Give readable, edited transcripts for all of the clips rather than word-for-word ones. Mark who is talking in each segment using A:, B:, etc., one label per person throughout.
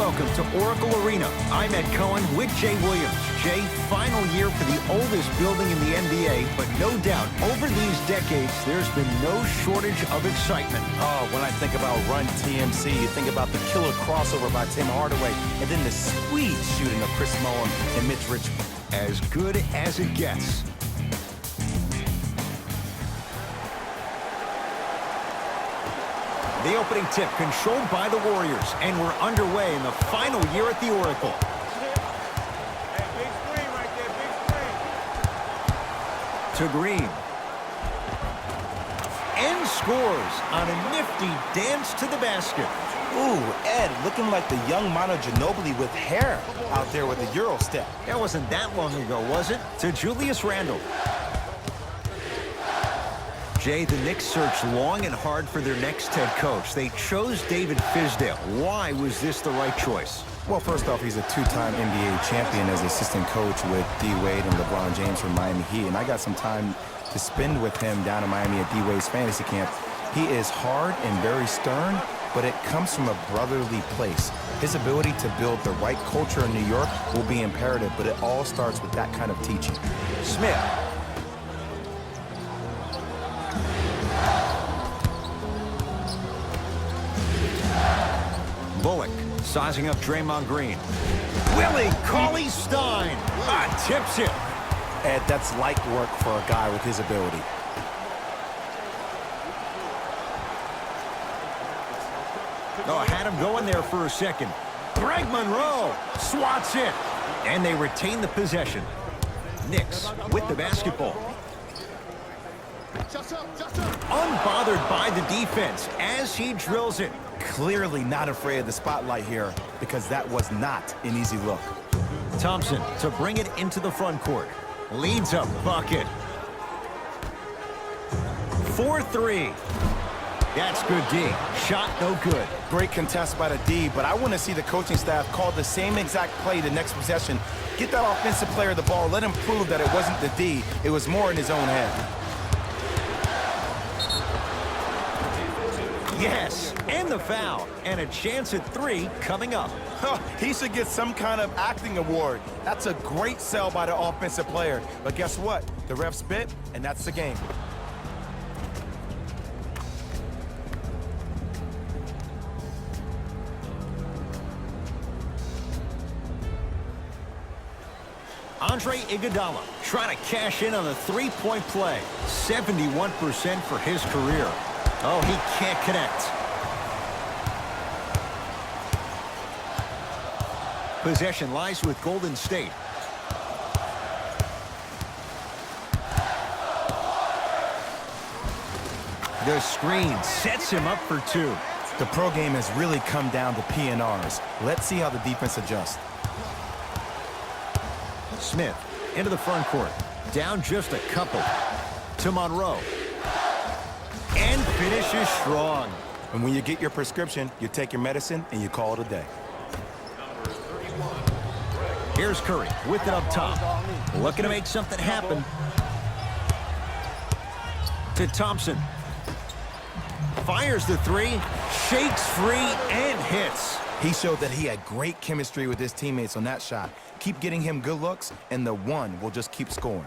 A: welcome to Oracle Arena. I'm Ed Cohen with Jay Williams. Jay, final year for the oldest building in the NBA, but no doubt, over these decades, there's been no shortage of excitement.
B: Oh, when I think about Run TMC, you think about the killer crossover by Tim Hardaway, and then the sweet shooting of Chris Mullin and Mitch Richmond.
A: As good as it gets. The opening tip controlled by the Warriors, and we're underway in the final year at the Oracle.
C: Hey, big screen right there, big screen.
A: To Green. And scores on a nifty dance to the basket.
B: Ooh, Ed, looking like the young Manu Ginobili with hair out there with the Euro step.
A: That wasn't that long ago, was it? To Julius Randle. Jay, the Knicks searched long and hard for their next head coach. They chose David Fizdale. Why was this the right choice?
B: Well, first off, he's a two-time NBA champion as assistant coach with D. Wade and LeBron James from Miami Heat, and I got some time to spend with him down in Miami at D. Wade's fantasy camp. He is hard and very stern, but it comes from a brotherly place. His ability to build the right culture in New York will be imperative, but it all starts with that kind of teaching.
A: Smith. Bullock sizing up Draymond Green. Willie Cauley-Stein tips it.
B: Ed, that's light work for a guy with his ability.
A: Oh, had him going there for a second. Greg Monroe swats it. And they retain the possession. Knicks with the basketball. Unbothered by the defense as he drills it.
B: Clearly not afraid of the spotlight here because that was not an easy look.
A: Thompson to bring it into the front court. Leads a bucket. 4-3. That's good D. Shot no good.
B: Great contest by the D, but I want to see the coaching staff call the same exact play the next possession. Get that offensive player the ball. Let him prove that it wasn't the D. It was more in his own head.
A: Yes, and the foul. And a chance at 3 coming up.
B: He should get some kind of acting award. That's a great sell by the offensive player. But guess what? The ref spit, and that's the game.
A: Andre Iguodala trying to cash in on the three-point play. 71% for his career. Oh, he can't connect. Possession lies with Golden State. The screen sets him up for 2.
B: The pro game has really come down to PNRs. Let's see how the defense adjusts.
A: Smith into the front court. Down just a couple. To Monroe. And finishes strong.
B: And when you get your prescription, you take your medicine and you call it a day.
A: Here's Curry with it up top. Looking to make something happen. To Thompson. Fires the 3. Shakes free and hits.
B: He showed that he had great chemistry with his teammates on that shot. Keep getting him good looks, and the one will just keep scoring.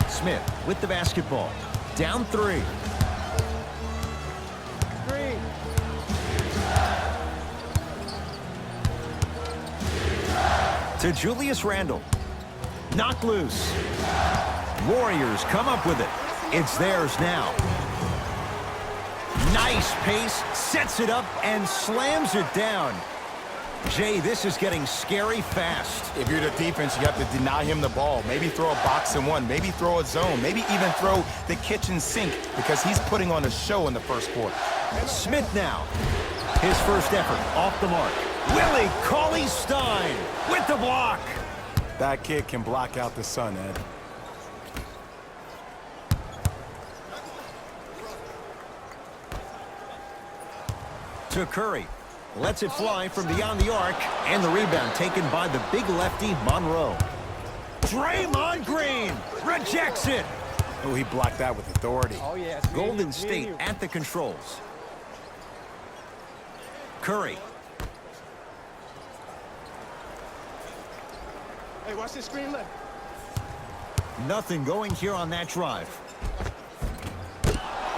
A: Smith with the basketball. Down 3. To Julius Randle. Knocked loose. Warriors come up with it. It's theirs now. Nice pace, sets it up, and slams it down. Jay, this is getting scary fast.
B: If you're the defense, you have to deny him the ball. Maybe throw a box and one. Maybe throw a zone. Maybe even throw the kitchen sink because he's putting on a show in the first quarter.
A: Smith now. His first effort off the mark. Willie Cauley-Stein with the block.
B: That kid can block out the sun, Ed.
A: To Curry. Lets it fly from beyond the arc. And the rebound taken by the big. big lefty Monroe. Draymond Green rejects it.
B: Oh, he blocked that with authority.
C: Oh, yeah.
A: Golden State at the controls. Curry.
C: Hey, watch this screen left.
A: Nothing going here on that drive.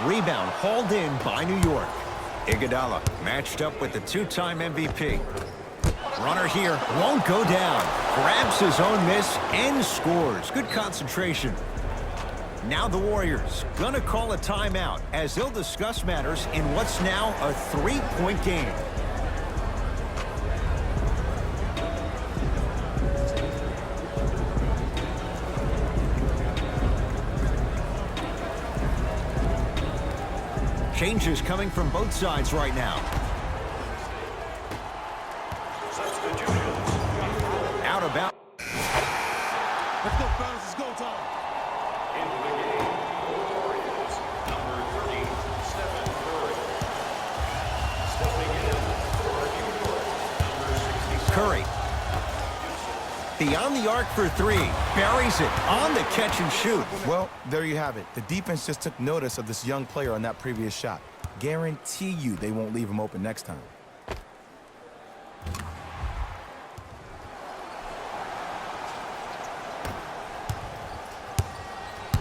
A: Rebound hauled in by New York. Iguodala matched up with the two-time MVP. Runner here won't go down. Grabs his own miss and scores. Good concentration. Now the Warriors gonna call a timeout as they'll discuss matters in what's now a three-point game. Changes coming from both sides right now. Out of bounds.
C: Let's go, fellas. It's go time.
D: Into the game, Warriors, number 30, Stephen Curry. Stepping in for New York, number 67.
A: Curry. Beyond the arc for three. Buries it on the catch and shoot.
B: Well, there you have it. The defense just took notice of this young player on that previous shot. Guarantee you they won't leave him open next time.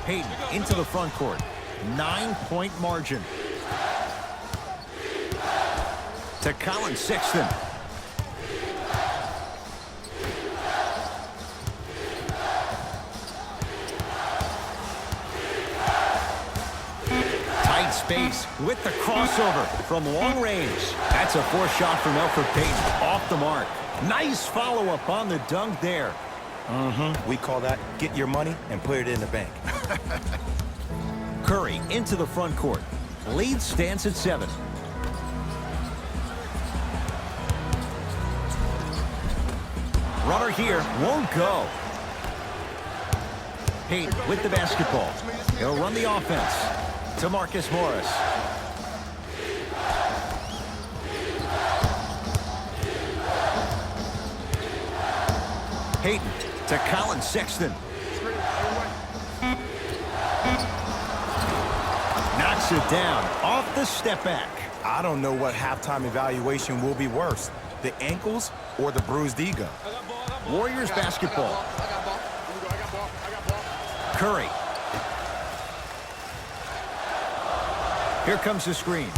A: Payton into the front court. 9-point margin. To Colin Sexton. Tight space with the crossover from long range. That's a forced shot from Elfrid Payton. Off the mark. Nice follow-up on the dunk there.
B: We call that get your money and put it in the bank.
A: Curry into the front court. Lead stands at 7. Runner here won't go. Payton with the basketball. He'll run the offense to Marcus Morris. Payton to Colin Sexton. Knocks it down off the step back.
B: I don't know what halftime evaluation will be worse, the ankles or the bruised ego.
A: Warriors basketball. Curry. Here comes the screen.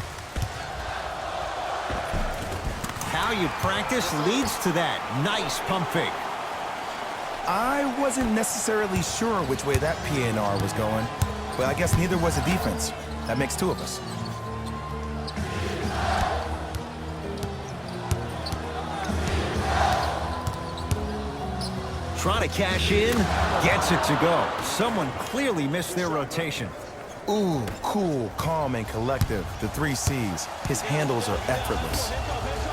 A: How you practice leads to that. Nice pump fake.
B: I wasn't necessarily sure which way that PNR was going, but I guess neither was the defense. That makes two of us.
A: Trying to cash in, gets it to go. Someone clearly missed their rotation.
B: Ooh, cool, calm, and collective. The 3 C's. His handles are effortless.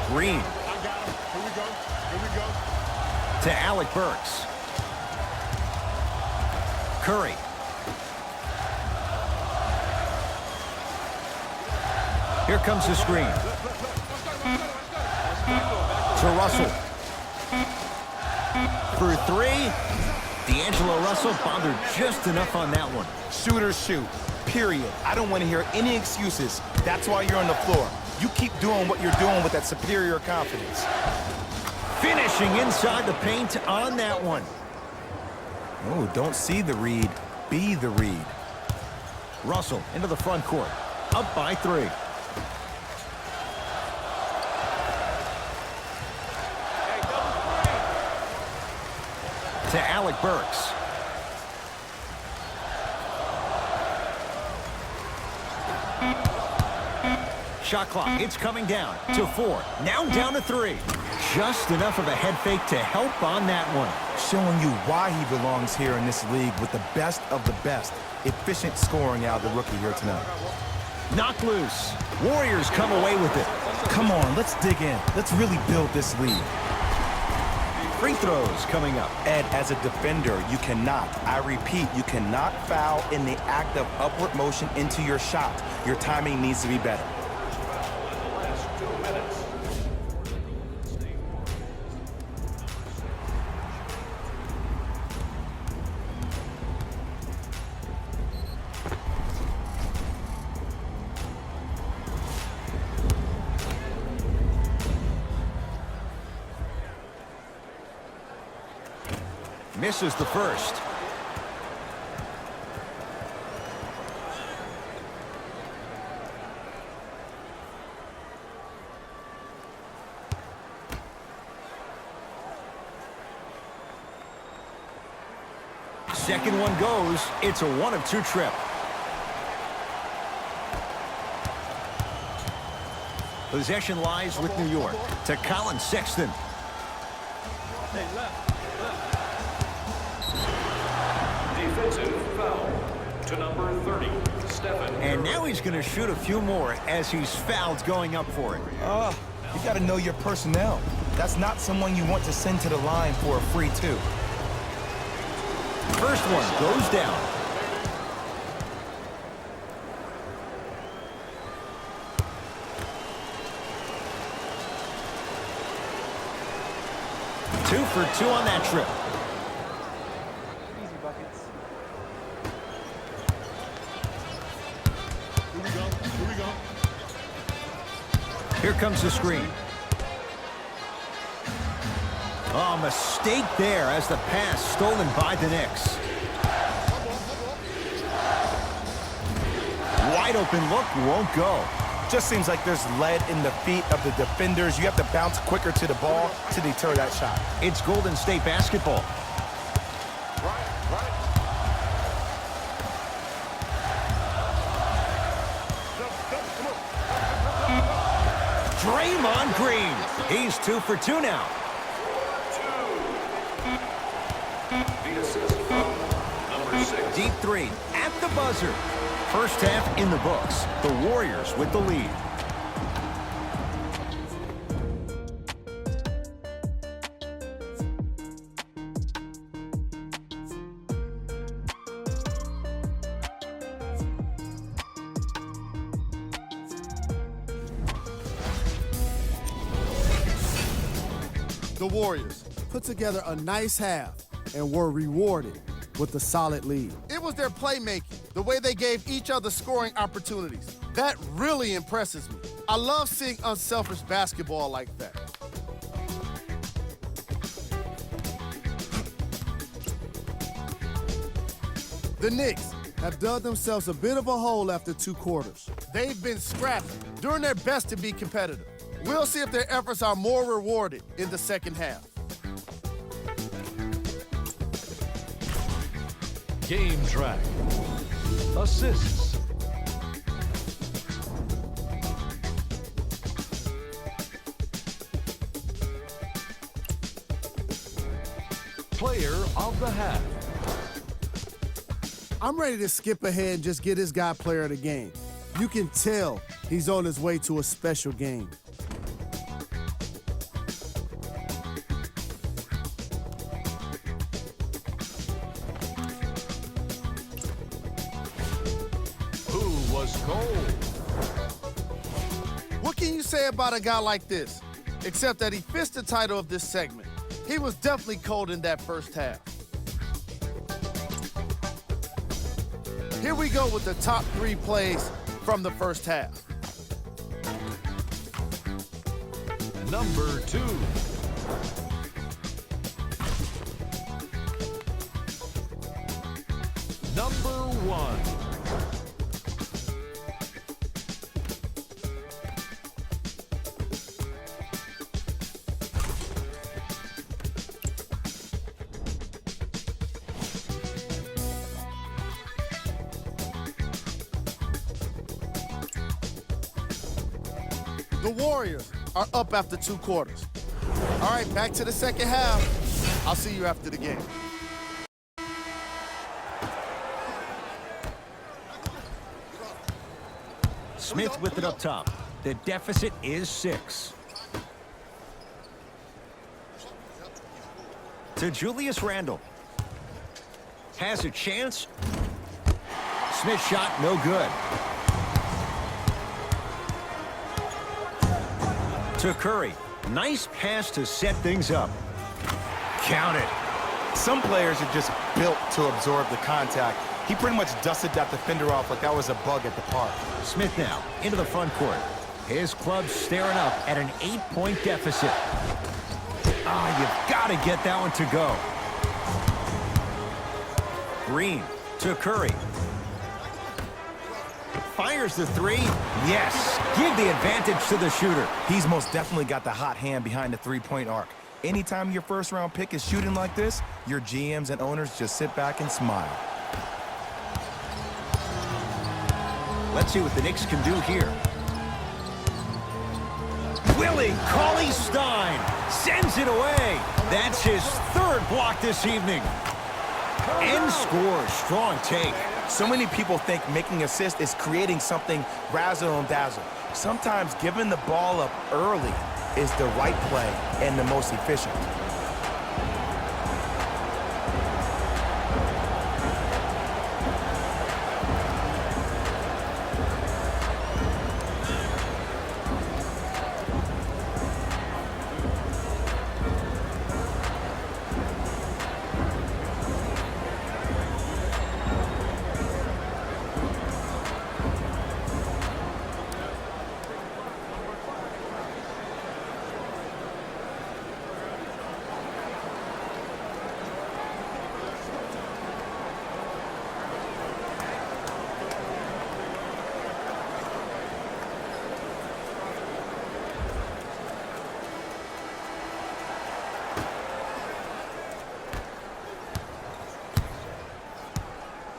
A: Green
C: I got him. Here we go. Here we go.
A: to Alec Burks. Curry. Here comes the screen. To Russell. For three. D'Angelo Russell bothered just enough on that one.
B: Shooters shoot, period. I don't want to hear any excuses. That's why you're on the floor. You keep doing what you're doing with that superior confidence.
A: Finishing inside the paint on that one.
B: Oh, don't see the read, be the read.
A: Russell into the front court. Up by 3. To Alec Burks. Shot clock, it's coming down to 4. Now down to 3. Just enough of a head fake to help on that one.
B: Showing you why he belongs here in this league with the best of the best. Efficient scoring out of the rookie here tonight.
A: Knocked loose. Warriors come away with it.
B: Come on, let's dig in. Let's really build this lead.
A: Free throws coming up.
B: Ed, as a defender, you cannot, I repeat, you cannot foul in the act of upward motion into your shot. Your timing needs to be better.
A: Misses the first. Second one goes. It's a 1-of-2 trip. Possession lies with New York. To Colin Sexton.
D: Defensive foul to number 30, Stephen.
A: And now he's going to shoot a few more as he's fouled going up for it.
B: You got to know your personnel. That's not someone you want to send to the line for a free two.
A: First one goes down. Two for two on that trip.
E: Easy buckets.
C: Here we go. Here we go.
A: Here comes the screen. Oh, mistake there as the pass stolen by the Knicks. Wide open look, won't go.
B: Just seems like there's lead in the feet of the defenders. You have to bounce quicker to the ball to deter that shot.
A: It's Golden State basketball. Draymond Green. He's 2 for 2 now.
D: The assist from number 6.
A: Deep three at the buzzer. First half in the books. The Warriors with the lead.
F: The Warriors put together a nice half and were rewarded with a solid lead. It was their playmaking, the way they gave each other scoring opportunities. That really impresses me. I love seeing unselfish basketball like that. The Knicks have dug themselves a bit of a hole after 2 quarters. They've been scrappy, doing their best to be competitive. We'll see if their efforts are more rewarded in the second half.
G: Game track. Assists. Player of the half.
F: I'm ready to skip ahead and just get this guy player of the game. You can tell he's on his way to a special game.
G: Who was cold?
F: What can you say about a guy like this? Except that he fits the title of this segment. He was definitely cold in that first half. Here we go with the top 3 plays from the first half.
G: Number 2. Number 1.
F: The Warriors are up after 2 quarters. All right, back to the second half. I'll see you after the game.
A: Smith with it up top. The deficit is 6. To Julius Randle. Has a chance. Smith shot no good. To Curry. Nice pass to set things up. Count it.
B: Some players are just built to absorb the contact. He pretty much dusted that defender off like that was a bug at the park.
A: Smith now into the front court. His club staring up at an 8-point deficit. Ah, you've got to get that one to go. Green to Curry. Fires the three. Yes. Give the advantage to the shooter.
B: He's most definitely got the hot hand behind the three-point arc. Anytime your first-round pick is shooting like this, your GMs and owners just sit back and smile.
A: Let's see what the Knicks can do here. Willie Cauley-Stein sends it away. That's his third block this evening. And scores. Strong take.
B: So many people think making assists is creating something razzle and dazzle. Sometimes giving the ball up early is the right play and the most efficient.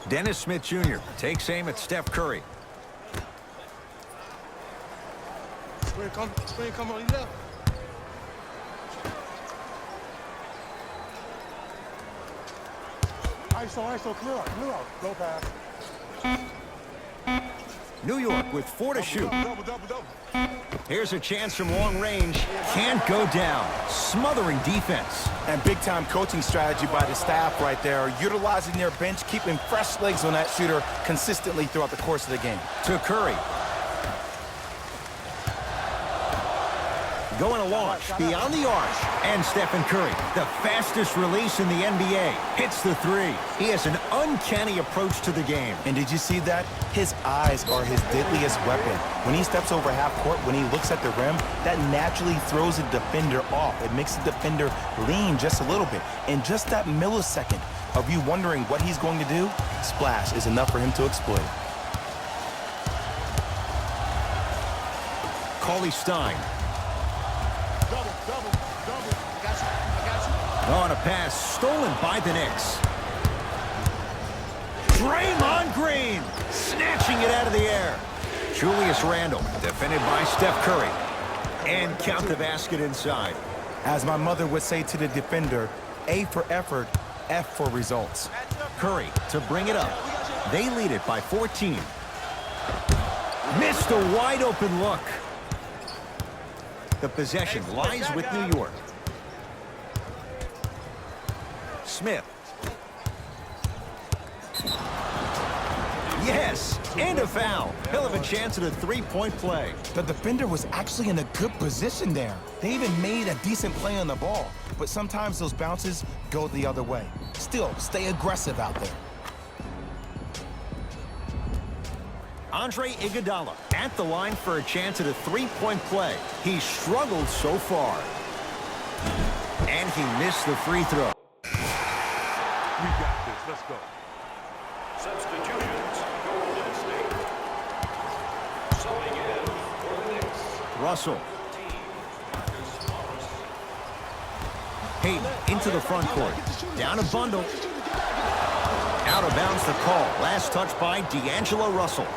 A: Dennis Smith Jr. takes aim at Steph Curry.
C: Screen come on, left. ISO, clear out. Go pass.
A: New York with 4 to shoot.
C: Double.
A: Here's a chance from long range. Can't go down. Smothering defense.
B: And big-time coaching strategy by the staff right there, utilizing their bench, keeping fresh legs on that shooter consistently throughout the course of the game.
A: To Curry. Going to launch beyond the arch. And Stephen Curry, the fastest release in the NBA, hits the three. He has an uncanny approach to the game.
B: And did you see that? His eyes are his deadliest weapon. When he steps over half court, when he looks at the rim, that naturally throws the defender off. It makes the defender lean just a little bit. And just that millisecond of you wondering what he's going to do, splash is enough for him to exploit.
A: Cauley-Stein.
C: Double. I got you.
A: On a pass stolen by the Knicks. Draymond Green snatching it out of the air. Julius Randle defended by Steph Curry. And count the basket inside.
B: As my mother would say to the defender, A for effort, F for results.
A: Curry to bring it up. They lead it by 14. Missed a wide open look. The possession lies with New York. Smith. Yes, and a foul. He'll have a chance at a three-point play.
B: The defender was actually in a good position there. They even made a decent play on the ball, but sometimes those bounces go the other way. Still, stay aggressive out there.
A: Andre Iguodala at the line for a chance at a three-point play. He struggled so far. And he missed the free throw.
C: We got this. Let's go.
D: Substitutions, Golden State. Subbing in for the Knicks.
A: Russell. Hayden into the front court. Down a bundle. Out of bounds the call. Last touch by D'Angelo Russell.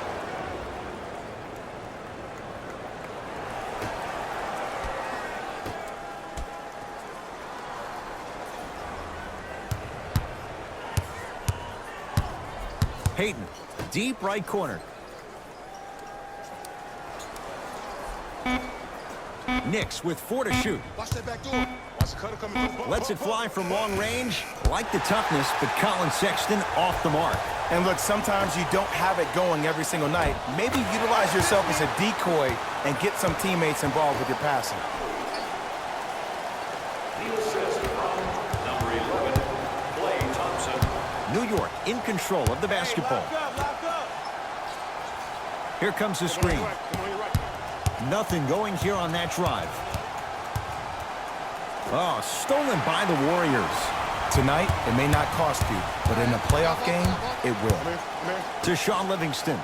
A: Hayden, deep right corner. Knicks with 4 to shoot.
C: Watch that back door. Watch the cutter coming through.
A: Lets it fly from long range. Like the toughness, but Colin Sexton off the mark.
B: And look, sometimes you don't have it going every single night. Maybe utilize yourself as a decoy and get some teammates involved with your passing.
D: The assist from number 11, Klay Thompson.
A: New York in control of the basketball. Here comes the screen.
C: Come on, you're right.
A: Nothing going here on that drive. Oh, stolen by the Warriors.
B: Tonight, it may not cost you, but in a playoff game, it will.
A: To Sean Livingston.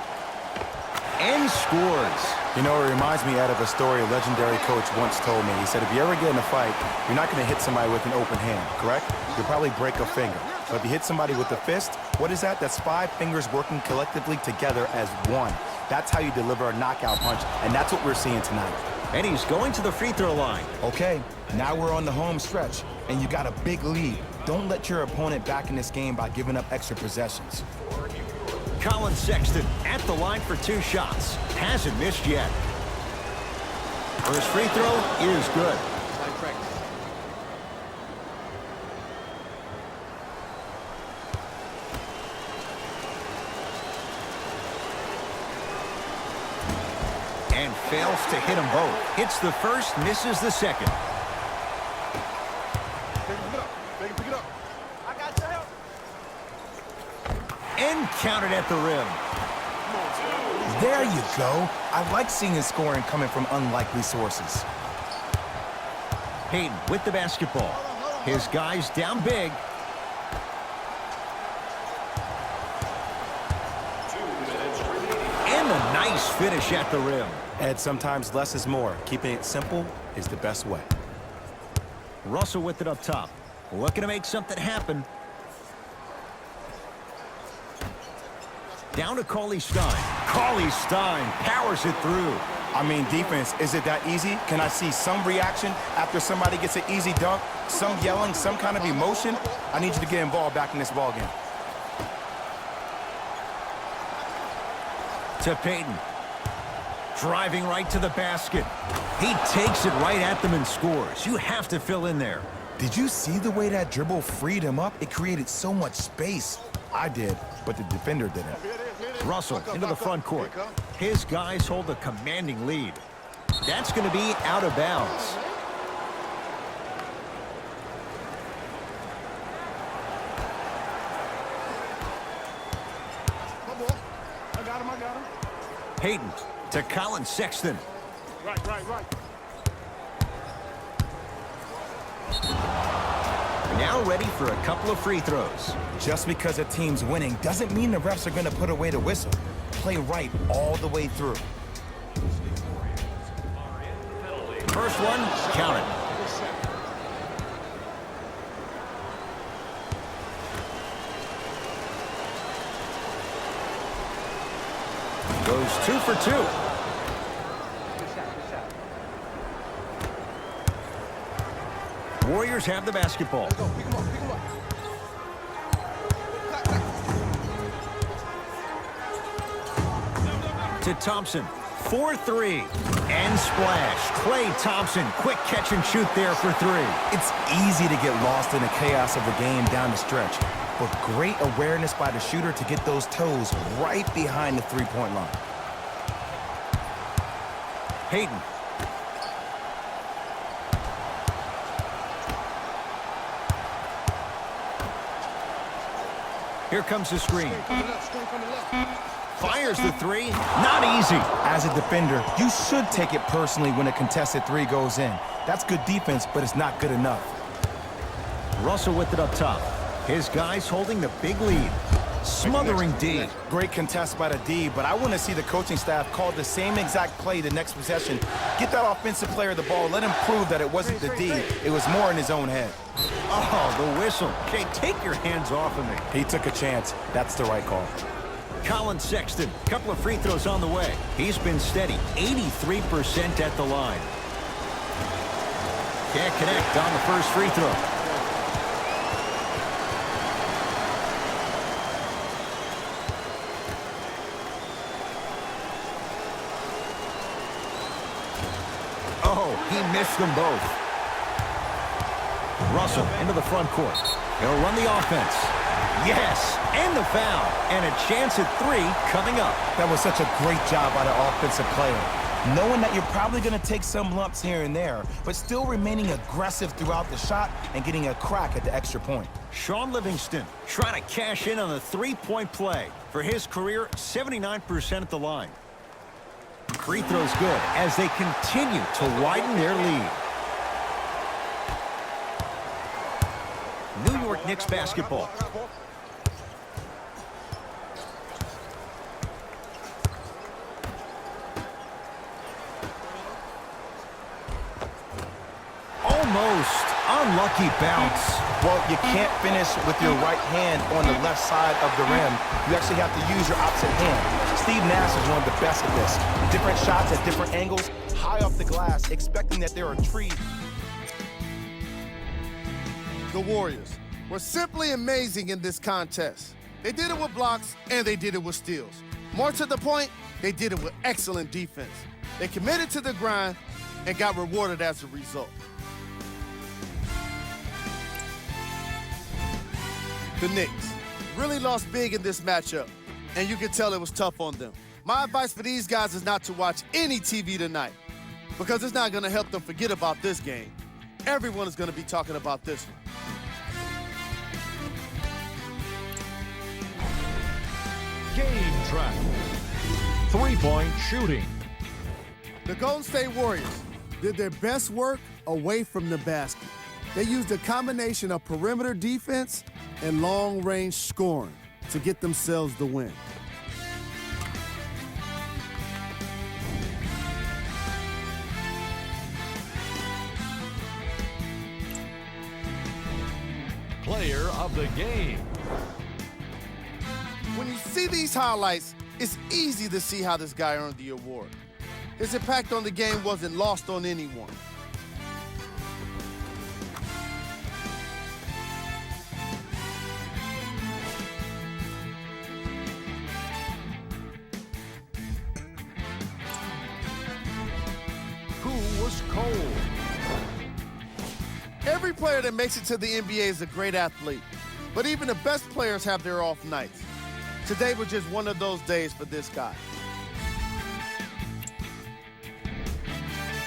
A: And scores.
B: You know, it reminds me out of a story a legendary coach once told me. He said, if you ever get in a fight, you're not going to hit somebody with an open hand, correct? You'll probably break a finger. But if you hit somebody with a fist, what is that? That's 5 fingers working collectively together as one. That's how you deliver a knockout punch, and that's what we're seeing tonight.
A: And he's going to the free throw line.
B: Okay, now we're on the home stretch, and you got a big lead. Don't let your opponent back in this game by giving up extra possessions.
A: Colin Sexton at the line for 2 shots. Hasn't missed yet. First free throw is good. And fails to hit them both. Hits the first, misses the second.
C: Pick it up.
A: And counted at the rim.
B: There you go. I like seeing his scoring coming from unlikely sources.
A: Payton with the basketball. His guys down big. And a nice finish at the rim.
B: Ed, sometimes less is more. Keeping it simple is the best way.
A: Russell with it up top. Looking to make something happen. Down to Cauley Stein. Cauley Stein powers it through.
B: I mean, defense, is it that easy? Can I see some reaction after somebody gets an easy dunk? Some yelling, some kind of emotion? I need you to get involved back in this ballgame.
A: To Payton. Driving right to the basket. He takes it right at them and scores. You have to fill in there.
B: Did you see the way that dribble freed him up? It created so much space. I did, but the defender didn't.
A: Russell into the front court. His guys hold a commanding lead. That's going to be out of bounds.
C: I got him.
A: Payton to Colin Sexton.
C: Right.
A: Now ready for a couple of free throws.
B: Just because a team's winning doesn't mean the refs are going to put away the whistle. Play right all the way through.
A: First one, count it. Goes 2 for 2. Warriors have the basketball. To Thompson. 4-3. And splash. Klay Thompson. Quick catch and shoot there for 3.
B: It's easy to get lost in the chaos of the game down the stretch, but great awareness by the shooter to get those toes right behind the three-point line.
A: Payton. Here comes the screen. Fires the 3. Not easy.
B: As a defender, you should take it personally when a contested 3 goes in. That's good defense, but it's not good enough.
A: Russell with it up top. His guys holding the big lead. Smothering D.
B: Great contest by the D, but I want to see the coaching staff call the same exact play the next possession. Get that offensive player the ball. Let him prove that it wasn't the D. It was more in his own head.
A: Oh, the whistle. Okay, take your hands off of me.
B: He took a chance. That's the right call.
A: Colin Sexton, couple of free throws on the way. He's been steady, 83% at the line. Can't connect on the first free throw. Oh, he missed them both. Russell into the front court. He'll run the offense. Yes, and the foul. And a chance at 3 coming up.
B: That was such a great job by the offensive player. Knowing that you're probably going to take some lumps here and there, but still remaining aggressive throughout the shot and getting a crack at the extra point.
A: Sean Livingston trying to cash in on the three-point play. For his career, 79% at the line. Free throws good as they continue to widen their lead. New York Knicks basketball. Almost unlucky bounce.
B: Well, you can't finish with your right hand on the left side of the rim. You actually have to use your opposite hand. Steve Nash is one of the best at this. Different shots at different angles, high off the glass, expecting that there are trees.
F: The Warriors were simply amazing in this contest. They did it with blocks and they did it with steals. More to the point, they did it with excellent defense. They committed to the grind and got rewarded as a result. The Knicks really lost big in this matchup, and you can tell it was tough on them. My advice for these guys is not to watch any TV tonight, because it's not going to help them forget about this game. Everyone is going to be talking about this one.
G: Game track. Three-point shooting.
F: The Golden State Warriors did their best work away from the basket. They used a combination of perimeter defense and long-range scoring to get themselves the win.
G: Player of the game.
F: When you see these highlights, it's easy to see how this guy earned the award. His impact on the game wasn't lost on anyone.
G: Who was cold?
F: Every player that makes it to the NBA is a great athlete, but even the best players have their off nights. Today was just one of those days for this guy.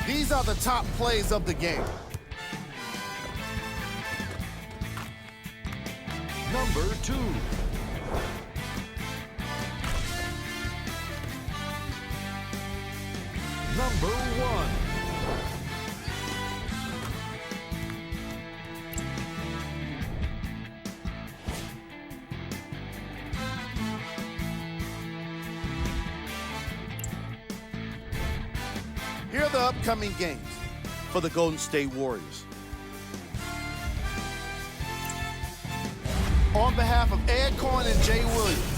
F: These are the top plays of the game.
G: Number 2. Number 1.
F: Here are the upcoming games for the Golden State Warriors. On behalf of Ed Cohen and Jay Williams,